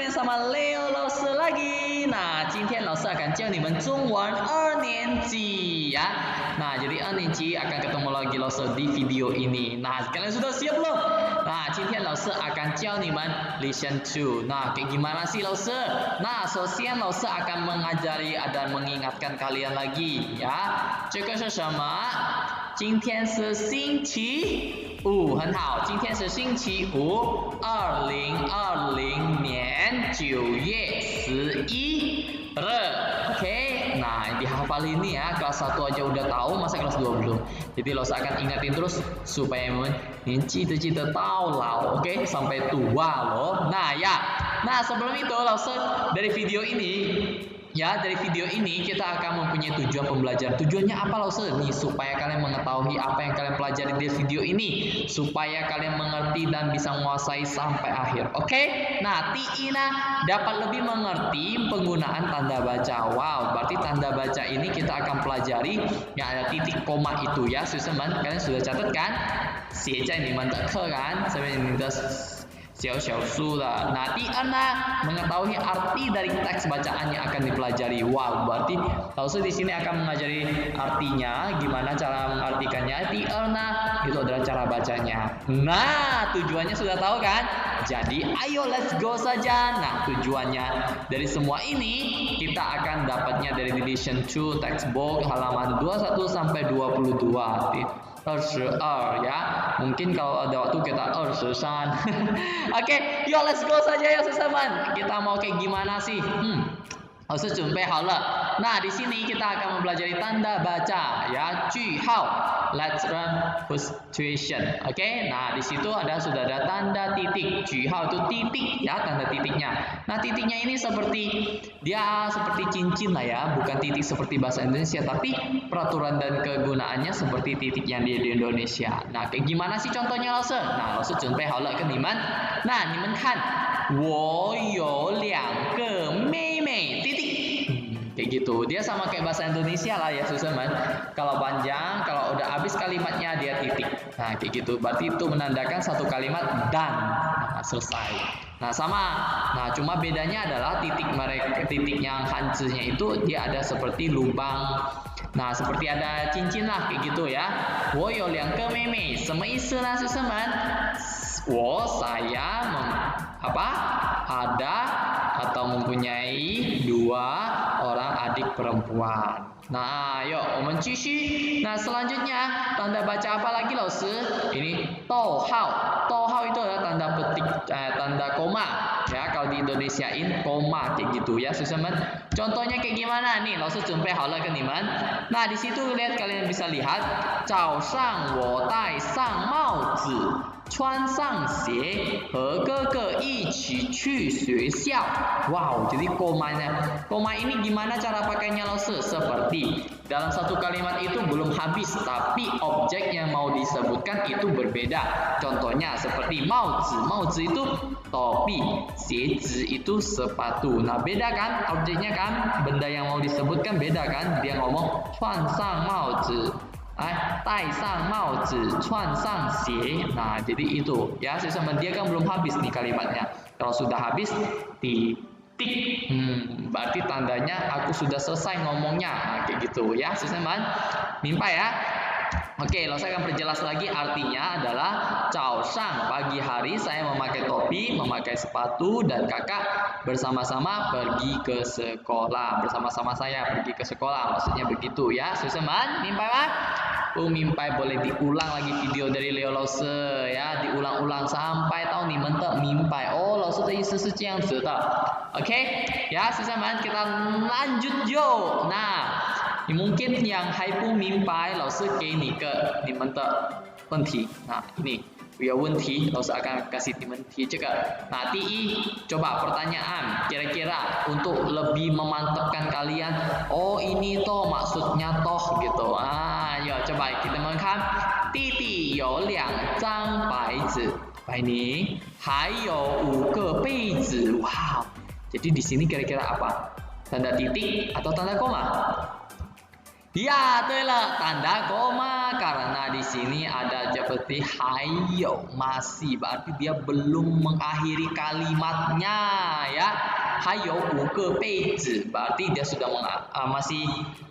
面sama Leo 老师 lagi. Nah, 今天老师akan教你们中文2年级 ya. Nah, jadi 2年级 akan ketemu lagi 老师 di video ini. Nah, kalian sudah siap belum? Nah, 今天老师 akan 教你们 listen to. Nah, kayak gimana sih 老师? Nah, 首先老师 akan mengajari dan mengingatkan kalian lagi ya. 这个是什么？今天是星期五，很好。今天是星期五，2020年9月11 Oke, nah dihafal ini ya. Kelas 1 aja udah tahu, masa kelas 2 belum? Jadi lo akan ingatin terus supaya cita-cita tahu lah, oke? Sampai tua loh. Nah ya, nah sebelum itu lo dari video ini ya, dari video ini kita akan mempunyai tujuan pembelajaran. Tujuannya apa loh nih? Supaya kalian mengetahui apa yang kalian pelajari di video ini, supaya kalian mengerti dan bisa menguasai sampai akhir. Oke? Nah, Tiina dapat lebih mengerti penggunaan tanda baca. Wow, berarti tanda baca ini kita akan pelajari yang ada titik koma itu ya, teman-teman. Kalian sudah catat kan? 写在你们的课kan? 这边你的小书lah. Nah, Tiana mengetahui arti dari teks bacaan yang akan dipelajari. Wow, berarti Laosu di sini akan mengajari artinya, gimana cara mengartikannya. Tiana itu adalah cara bacanya. Nah, tujuannya sudah tahu kan? Jadi, ayo let's go saja. Nah, tujuannya dari semua ini kita akan dapatnya dari edition 2 textbook halaman 21 sampai 22. 22 ya. Mungkin kalau ada waktu kita 23. Oke, yuk let's go saja ya teman-teman. Kita mau kayak gimana sih? 老师准备好了。Nah, di sini kita akan mempelajari tanda baca ya, 句号 let's learn punctuation. Oke, nah di situ sudah ada tanda titik. 句号itu titik ya, tanda titiknya. Nah, titiknya ini seperti cincin lah ya, bukan titik seperti bahasa Indonesia, tapi peraturan dan kegunaannya seperti titik yang di Indonesia. Nah, kayak gimana sih contohnya 老师? Nah, 老师准备好了跟你们。那你们看，我有2个妹妹。Kayak gitu, dia sama kayak bahasa Indonesia lah ya teman-teman. Kalau panjang, kalau udah habis kalimatnya dia titik. Nah kayak gitu, berarti itu menandakan satu kalimat dan selesai. Nah sama, nah cuma bedanya adalah titik yang hancurnya itu dia ada seperti lubang. Nah seperti ada cincin lah kayak gitu ya. 我有2个妹妹，什么意思呢，teman-teman? Saya ada atau mempunyai 2 orang adik perempuan. Nah, yuk, 我们继续. Nah, selanjutnya tanda baca apa lagi, 老师? Ini 逗号. 逗号 itu adalah tanda petik, tanda koma. Ya, kalau di Indonesiain koma kayak gitu ya, teman-teman. Contohnya kayak gimana nih? 老师准备好了跟你们. Nah, di situ kalian bisa lihat 早上我戴上帽子 穿上鞋和哥哥一起去学校. Wow, jadi koma ini gimana cara pakainya 老师? Seperti dalam satu kalimat itu belum habis, tapi objek yang mau disebutkan itu berbeda. Contohnya seperti 帽子 itu topi, 鞋子 itu sepatu. Nah, beda kan objeknya kan? Benda yang mau disebutkan beda kan? Dia ngomong 穿上帽子 戴上帽子 穿上鞋. Nah, jadi itu ya, teman-teman, dia kan belum habis nih kalimatnya. Kalau sudah habis titik, berarti tandanya aku sudah selesai ngomongnya. Nah, kayak gitu ya, teman-teman. Mimpi ya. Oke, saya akan perjelas lagi. Artinya adalah 早上 pagi hari saya memakai topi, memakai sepatu, dan kakak bersama-sama pergi ke sekolah. Bersama-sama saya pergi ke sekolah, maksudnya begitu ya, teman-teman. Mimpi pak? Mimpi boleh diulang lagi video dari Leo 老师 ya, diulang-ulang sampai tahu nih mentok mimpi. Oh, 老师的意思是这样子的. Oke, ya, teman-teman, kita lanjut yuk. Nah, mungkin yang还不明白，老师给你个你们的问题。Nah, ini有问题，老师 akan kasih 你们提这个。Nah, 第一, coba pertanyaan kira-kira untuk lebih memantapkan kalian. Oh, ini toh maksudnya toh gitu. Ayo coba kita menkan. 弟弟有2张白纸，白泥，还有5个被子。Wow. Jadi di sini kira-kira apa? Tanda titik atau tanda koma? Ya, 对了, tanda koma karena di sini ada seperti hayo masih berarti dia belum mengakhiri kalimatnya ya. Hayo 5个被子 berarti dia sudah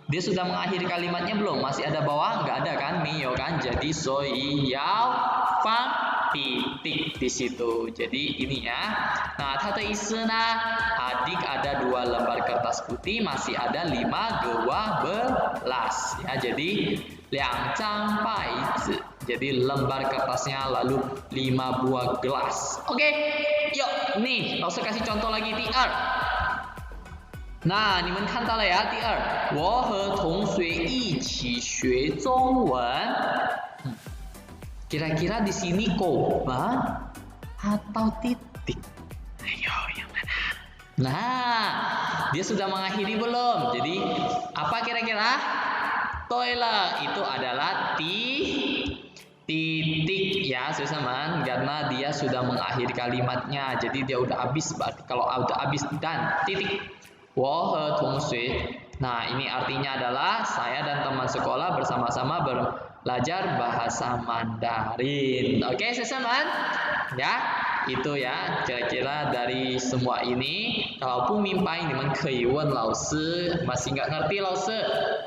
dia sudah mengakhiri kalimatnya belum? Masih ada bawah? Nggak ada kan? Mio kan? Jadi soi yao fang titik di situ. Jadi ini ya. Nah, tata isna adik ada 2 lembar kertas putih, masih ada 5 gelas ya. Jadi 2张白纸. Jadi lembar kertasnya lalu 5 buah gelas. Oke, yuk nih, langsung kasih contoh lagi 第二. Nah, 你们看到了呀，第二，我和同学一起学中文。Kira-kira di sini koma atau titik? Ayo, yang mana? Nah, dia sudah mengakhiri belum? Jadi, apa kira-kira? Toilet itu adalah titik ya, teman-teman, karena dia sudah mengakhiri kalimatnya. Jadi dia udah habis. Berarti kalau udah habis dan titik. 我和同学. Nah, ini artinya adalah saya dan teman sekolah bersama-sama belajar bahasa Mandarin. Oke, teman-teman? Ya, itu ya kira-kira dari semua ini. Kalau pun mimpai, 你们可以问老师. Masih nggak ngerti 老师?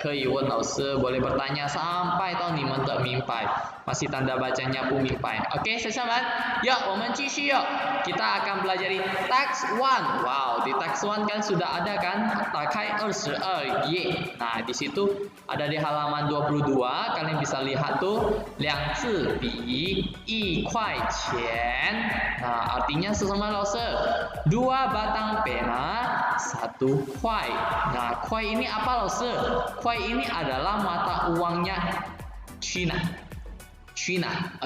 可以问老师, boleh bertanya sampai tahu 你们的明白. Masih tanda bacanya pun mimpai. Oke, teman-teman? Yuk, 我们继续 yuk. Kita akan belajar text 1. Wow, di text 1 kan sudah ada kan? 打开22页. Nah, di situ ada di halaman 22. Kalian bisa lihat tuh 2支笔1块钱. Nah, artinya sesama老师 2 batang pena 1 kuai. Nah, kuai ini apa 老师? Kuai ini adalah mata uangnya China.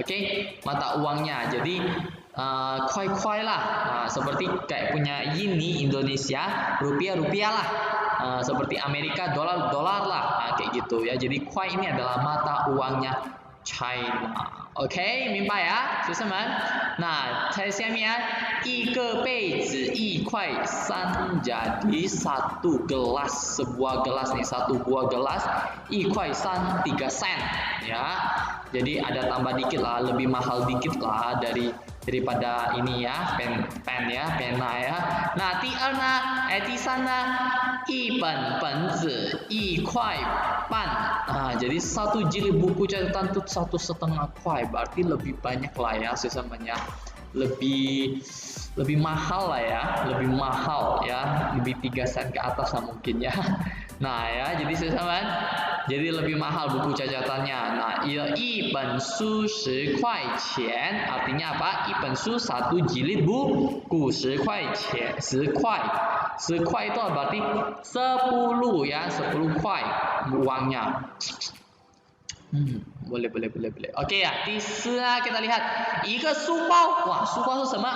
Oke, mata uangnya. Jadi kuai-kuai lah. Nah, seperti kayak punya ini Indonesia, rupiah lah. Seperti Amerika dolar lah. Nah, kayak gitu ya. Jadi kuai ini adalah mata uangnya China. OK， 明白呀，学生们。那在下面1个杯子1块3 jadi 1 gelas, sebuah gelas nih, 1 buah gelas 1块3 3 sen ya. Jadi ada tambah dikit lah, lebih mahal dikit lah daripada ini ya, pen ya, pena ya. Nah, 第三呢，1本子1块半. Nah, jadi 1 jilid buku catatan itu 1,5 kuai, berarti lebih banyak lah ya sesamanya. Lebih mahal lah ya, lebih mahal ya, lebih 3 sen ke atas lah mungkin ya. Nah ya, jadi teman-teman, jadi lebih mahal buku cacatannya. Nah, 1本书10块钱 artinya apa? 1本书 1 jilid buku 10块钱, 10 块. 10 块itu berarti 10 ya, 10 kuai uangnya. Boleh. Oke ya, 第4 kita lihat 1个书包. Wah, 书包是什么?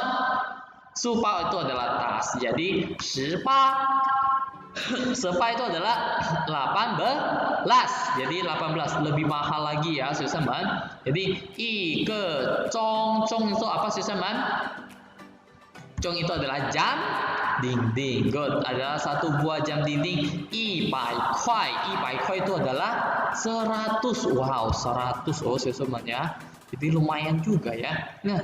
书包itu adalah tas. Jadi 18 itu adalah 18. Jadi 18 lebih mahal lagi ya, teman-teman. Jadi 1个钟 itu apa, teman-teman? Jong itu adalah jam dinding. Good. Adalah 1 buah jam dinding 100 kuai. 100 kuai itu adalah 100. Wow, 100 oh teman-teman ya. Jadi lumayan juga ya. Nah,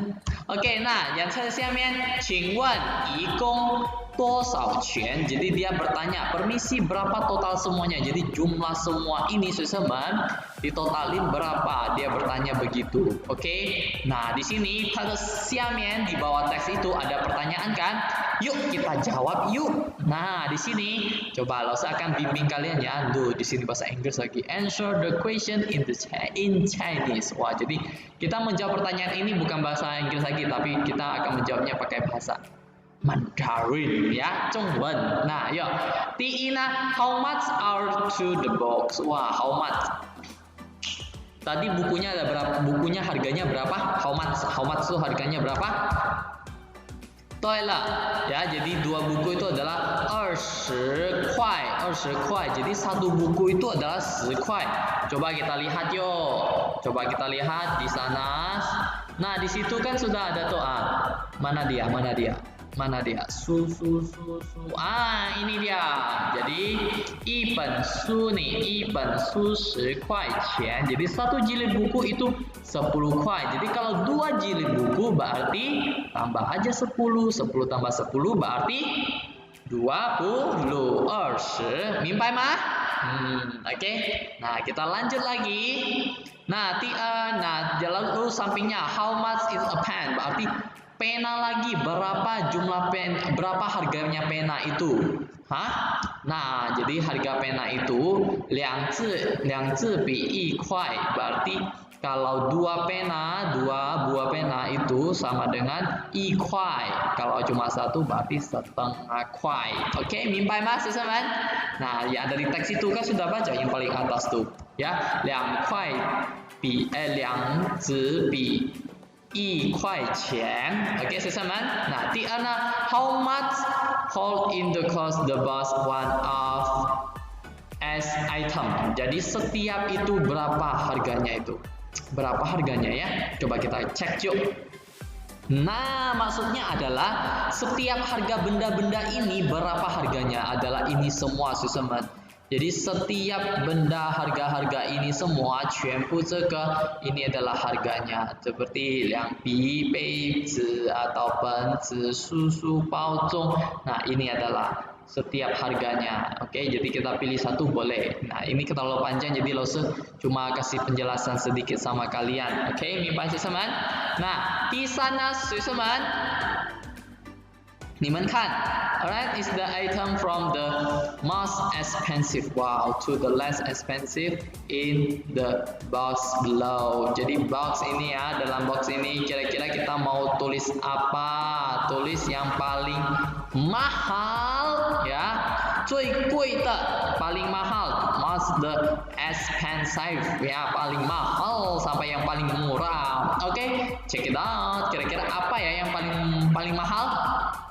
oke, nah, yang下面请问一共多少钱? Jadi dia bertanya, permisi berapa total semuanya? Jadi jumlah semua ini teman-teman ditotalin berapa? Dia bertanya begitu. Oke. Nah, di sini下面di bawah teks itu ada pertanyaan kan? Yuk kita jawab yuk. Nah, di sini coba Losa akan bimbing kalian ya. Di sini bahasa Inggris lagi. Answer the question in Chinese. Wah, jadi kita menjawab pertanyaan ini bukan bahasa Inggris lagi, tapi kita akan menjawabnya pakai bahasa Mandarin ya, 中文. Nah, yuk. 第一呢 how much are to the box? Wah, how much? Tadi bukunya ada berapa? Bukunya harganya berapa? How much tuh harganya berapa? Toilet ya, jadi 2 buku itu adalah 20 kuai. Jadi 1 buku itu adalah 10 kuai. Coba kita lihat yuk. Coba kita lihat di sana. Nah, di situ kan sudah ada tuh mana dia? mana dia? Su. Ini dia. Jadi 一本书 nih, 一本书10块钱. Jadi satu jilid buku itu 10 kuai. Jadi kalau 2 jilid buku berarti tambah aja 10. 10 tambah 10 berarti 20. 20. 明白吗? Oke. Nah, kita lanjut lagi. Nah, lalu sampingnya how much is a pen? Berarti pena lagi, berapa jumlah berapa harganya pena itu? Hah? Nah, jadi harga pena itu 2字比1块. Berarti kalau dua buah pena itu sama dengan 1块. Kalau cuma satu berarti setengah kuai. Oke, 明白吗，学生们？ Nah, yang ada di teks itu kan sudah baca yang paling atas tuh, ya. 2字比1块钱. Oke, 学生们。Nah, 第二呢 how much hold in the cost the bus one of as item. Jadi setiap itu berapa harganya itu? Berapa harganya ya? Coba kita cek yuk. Nah, maksudnya adalah setiap harga benda-benda ini berapa harganya adalah ini semua, 学生们. Jadi setiap benda harga-harga ini semua 全部这个 ini adalah harganya. Seperti 两笔杯子 atau 本子 susu 包装. Nah, ini adalah setiap harganya. Oke, jadi kita pilih satu boleh. Nah, ini terlalu panjang jadi Laosi cuma kasih penjelasan sedikit sama kalian. Oke, 明白学生们? Nah, 第三呢，学生们 你们看 alright, is the item from the most expensive to the less expensive in the box below. Jadi box ini ya, dalam box ini kira-kira kita mau tulis apa? Tulis yang paling mahal ya, 最贵的 paling mahal, most the expensive ya, paling mahal sampai yang paling murah. Oke, check it out. Kira-kira apa ya yang paling mahal?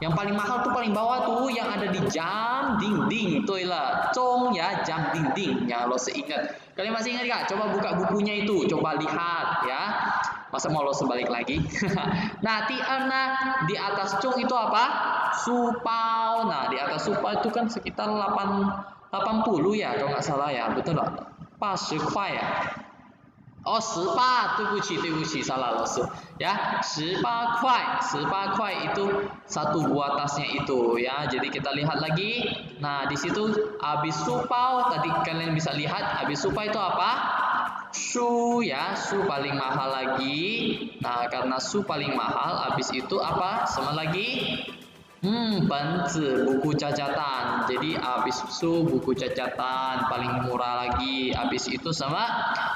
Yang paling mahal tuh paling bawah tuh yang ada di jam dinding. Tuh lah, cong ya, jam dinding. Yang lo seingat. Kalian masih ingat gak? Coba buka bukunya itu, coba lihat ya. Masa mau lo sebalik lagi? Nah, di atas cong itu apa? Supau. Nah, di atas supau itu kan sekitar 80 ya, kalau nggak salah ya. Betul nggak? 80 kuai ya. Oh, 18, 对不起, salah Laosi. Ya, 18 kuai itu satu buah tasnya itu ya. Jadi kita lihat lagi. Nah, di situ habis supau tadi kalian bisa lihat habis supau itu apa? Su ya, su paling mahal lagi. Nah, karena su paling mahal, habis itu apa? Sama lagi? 本子 buku catatan. Jadi habis su buku catatan paling murah lagi. Habis itu sama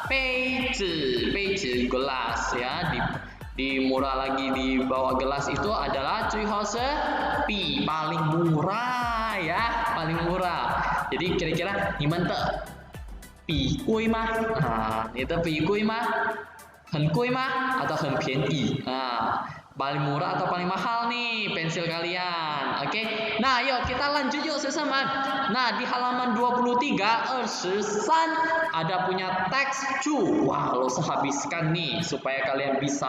杯子 gelas ya, di murah lagi di bawah gelas itu adalah 最后是 pi paling murah ya, paling murah. Jadi kira-kira 你们的比贵吗？你的比贵吗？很贵吗？ atau 很便宜？ paling murah atau paling mahal nih pensil kalian. Oke. Nah, yuk kita lanjut yuk sesama. Nah, di halaman 23 ada punya teks cu. Wah, lo sehabiskan nih supaya kalian bisa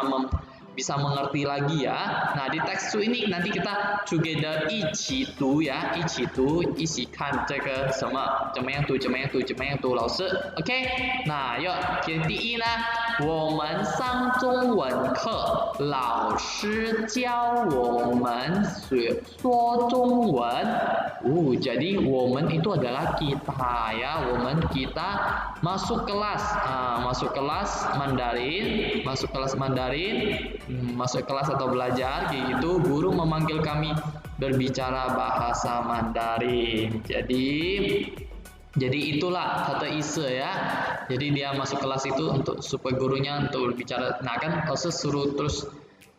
mengerti lagi ya. Nah, di teks cu ini nanti kita together 一起读呀，一起看这个什么怎么样读老师 OK。 那要第一呢，我们上中文课，老师教我们说中文。Jadi 我们 itu adalah kita ya, 我们 kita masuk kelas masuk kelas atau belajar kayak gitu, guru memanggil kami berbicara bahasa Mandarin. Jadi itulah kata Isa ya. Jadi dia masuk kelas itu untuk supaya gurunya untuk berbicara. Nah, kan Laosi suruh terus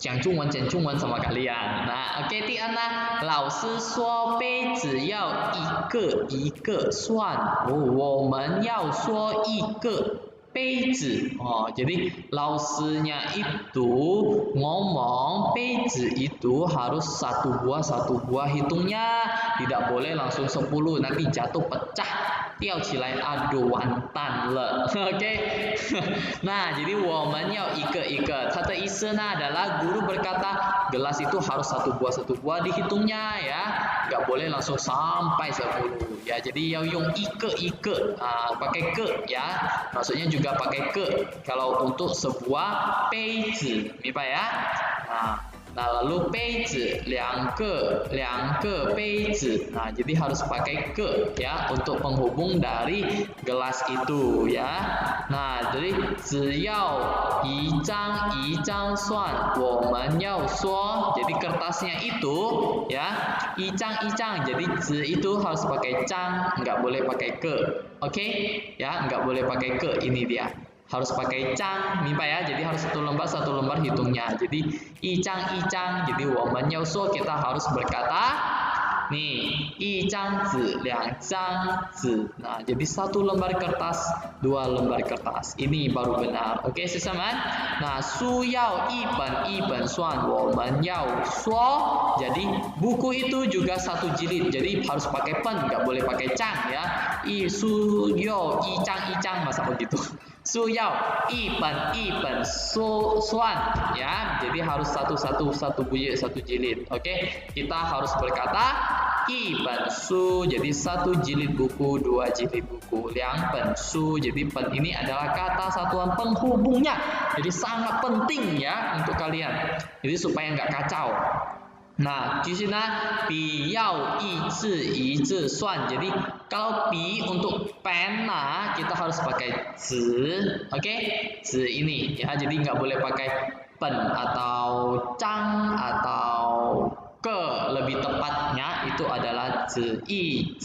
讲中文sama kalian. Nah, oke, 第二呢，老师说杯子要一个算。我们要说一个杯子. Jadi lausnya itu ngomong杯子 itu harus satu buah hitungnya, tidak boleh langsung 10 nanti jatuh pecah. 掉起来啊就完蛋了 ，OK nah jadi 我们要一个一个，它的意思呢 adalah guru berkata gelas itu harus satu buah dihitungnya ya, nggak boleh langsung sampai 10 ya, jadi 要用一个一个 pakai ke ya, maksudnya juga pakai ke kalau untuk sebuah 杯子，明白ya? Nah lalu 杯子两个杯子, nah jadi harus pakai ke ya untuk penghubung dari gelas itu ya. Nah jadi 只要一张算我们要说, jadi kertasnya itu ya 一张 jadi 纸 itu harus pakai 张 nggak boleh pakai ke, oke ya, nggak boleh pakai ke, ini dia harus pakai 张，明白ya? Jadi harus satu lembar hitungnya. Jadi 一张 jadi 我们要说 kita harus berkata nih 一张纸两张纸. Nah, jadi satu lembar kertas, dua lembar kertas. Ini baru benar. Oke, teman-teman. Nah, 书要一本算我们要说. Jadi buku itu juga satu jilid. Jadi harus pakai pen, nggak boleh pakai 张 ya. 书要一张 masa begitu. 书要一本算ya, jadi harus satu buku satu jilid. Oke, kita harus berkata 一本书 jadi satu jilid buku, dua jilid buku. 两本书 jadi pen ini adalah kata satuan penghubungnya, jadi sangat penting ya untuk kalian, jadi supaya nggak kacau. Nah, di sini 笔要一字算. Jadi kalau 笔 untuk pena kita harus pakai 纸, oke? 纸 ini ya, jadi nggak boleh pakai pen atau 张 atau ke, lebih tepatnya itu adalah 纸一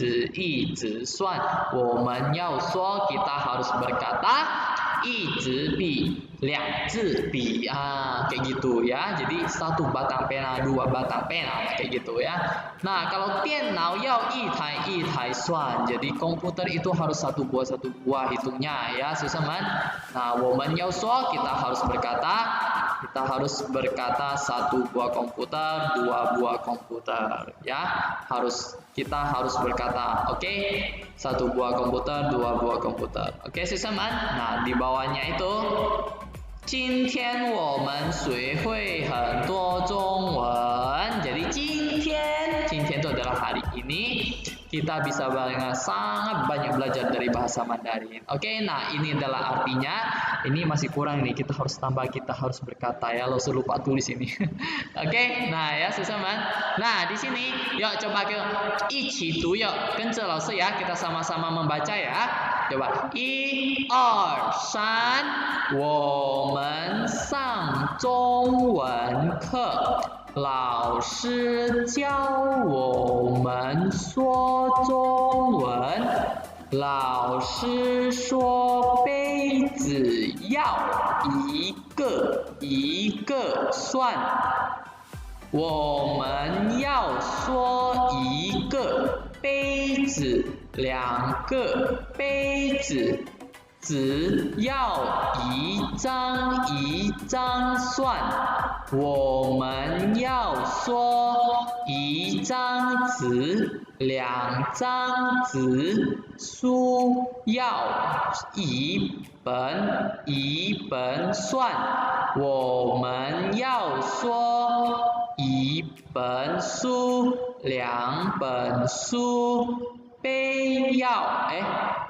算. 我们要说 kita harus berkata 一支笔两支笔, kayak gitu ya, jadi satu batang pena, dua batang pena kayak gitu ya. Nah kalau 电脑要一台算, jadi komputer itu harus satu buah hitungnya ya teman-teman. Nah 我们要说 kita harus berkata satu buah komputer, dua buah komputer ya, kita harus berkata oke, satu buah komputer, dua buah komputer. Oke, teman-teman. Nah, di bawahnya itu 今天我们学会很多中文. Jadi 今天itu adalah hari ini, kita bisa sangat banyak belajar dari bahasa Mandarin. Oke, nah ini adalah artinya. Ini masih kurang nih, kita harus tambah, kita harus berkata ya, lo lupa tulis ini. Oke, nah ya teman-teman. Nah di sini, yuk coba ke 一起读 yuk, 跟着老师 ya, kita sama-sama membaca ya. Coba 1、2、3，我们上中文课。老师教我们说中文。老师说杯子要一个一个算。我们要说一个杯子，两个杯子。只要一张一张算，我们要说一张纸，两张纸，书要一本一本算，我们要说一本书，两本书。杯要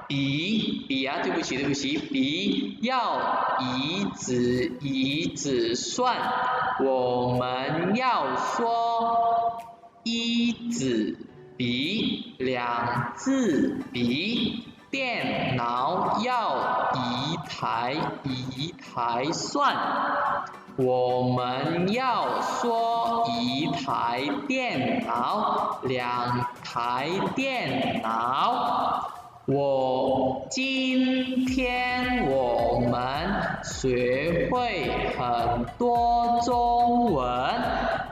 笔啊，对不起，笔要一子算，我们要说一支笔，两支笔，电脑要一台算。我们要说一台电脑，两台电脑。今天我们学会很多中文。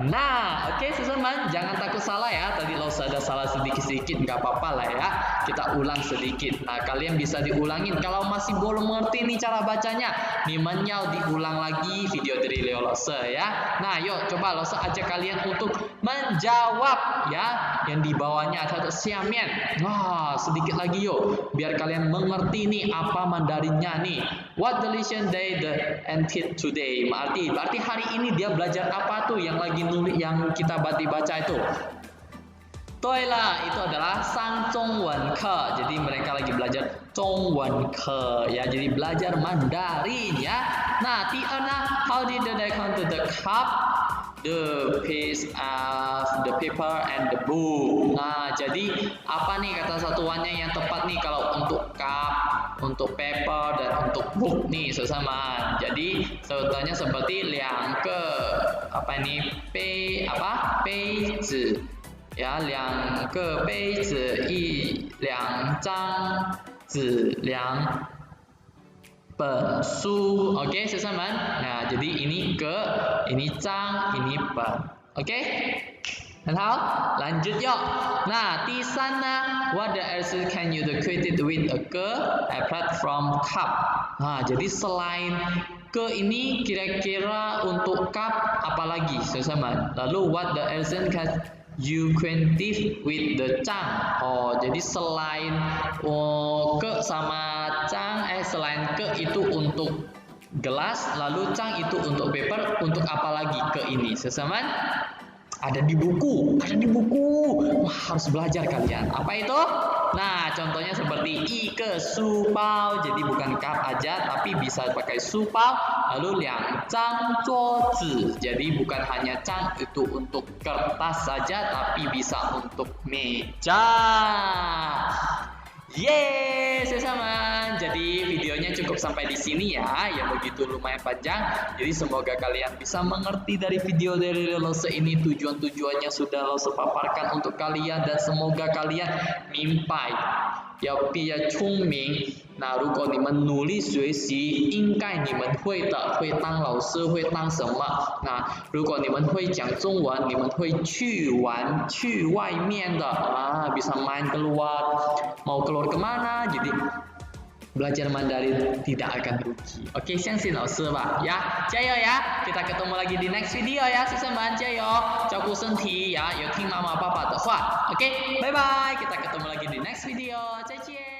Nah, oke teman-teman, jangan takut salah ya. Tadi kalau ada salah sedikit-sedikit nggak apa-apa lah ya. Kita ulang sedikit. Nah, kalian bisa diulangin. Kalau masih belum mengerti nih cara bacanya, Nimenyau diulang lagi video dari Leo Lose ya. Nah, yuk coba Lose ajak kalian untuk menjawab ya. Yang di bawahnya ada siamian. Wah, sedikit lagi yuk, biar kalian mengerti nih apa Mandarinnya nih. What the lesson day the ended today? Berarti hari ini dia belajar apa tuh yang lagi nulis yang kita baca itu. Lah, itu adalah Sang Zhongwen Ke. Jadi mereka lagi belajar Zhongwen Ke ya. Jadi belajar Mandarin ya. Nah, how did they come to the cup? The piece of the paper and the book. Nah, jadi apa nih kata satuannya yang tepat nih kalau untuk cup, untuk paper dan untuk book nih sesama. Jadi sebutannya seperti liang ke apa nih page ya, liang ke page yi liang zhang zi liang Su. Oke, teman-teman. Nah, jadi ini ke, ini cang, ini pen. Oke? Lanjut yuk. Nah, di sana what the else can you create with a ke apart from cup. Nah, jadi selain ke ini kira-kira untuk cup apalagi, teman-teman? Lalu what the else can you create with the cang. Oh, jadi selain ke sama cang, selain ke itu untuk gelas, lalu cang itu untuk paper, untuk apa lagi ke ini, teman-teman? Ada di buku. Wah, harus belajar kalian. Apa itu? Nah, contohnya seperti ke supao. Jadi bukan cup aja, tapi bisa pakai supao. Lalu liang zhang zuo zi. Jadi bukan hanya cang itu untuk kertas saja, tapi bisa untuk meja. Yes, teman-teman. Jadi videonya cukup sampai di sini ya. Yang begitu lumayan panjang. Jadi semoga kalian bisa mengerti dari video dari Lose ini. Tujuannya sudah Lose paparkan untuk kalian dan semoga kalian mimpai. 要变聪明。那如果你们努力学习，应该你们会的，会当老师，会当什么？那如果你们会讲中文，你们会去玩，去外面的啊，bisa main keluar, mau keluar kemana? Jadi belajar Mandarin tidak akan rugi. Oke, 相信老师吧，呀，加油呀！ Kita ketemu lagi di next video ya， 学生们加油，照顾身体呀，有听妈妈爸爸的话。OK， 拜拜， kita ketemu lagi di next video， 再见。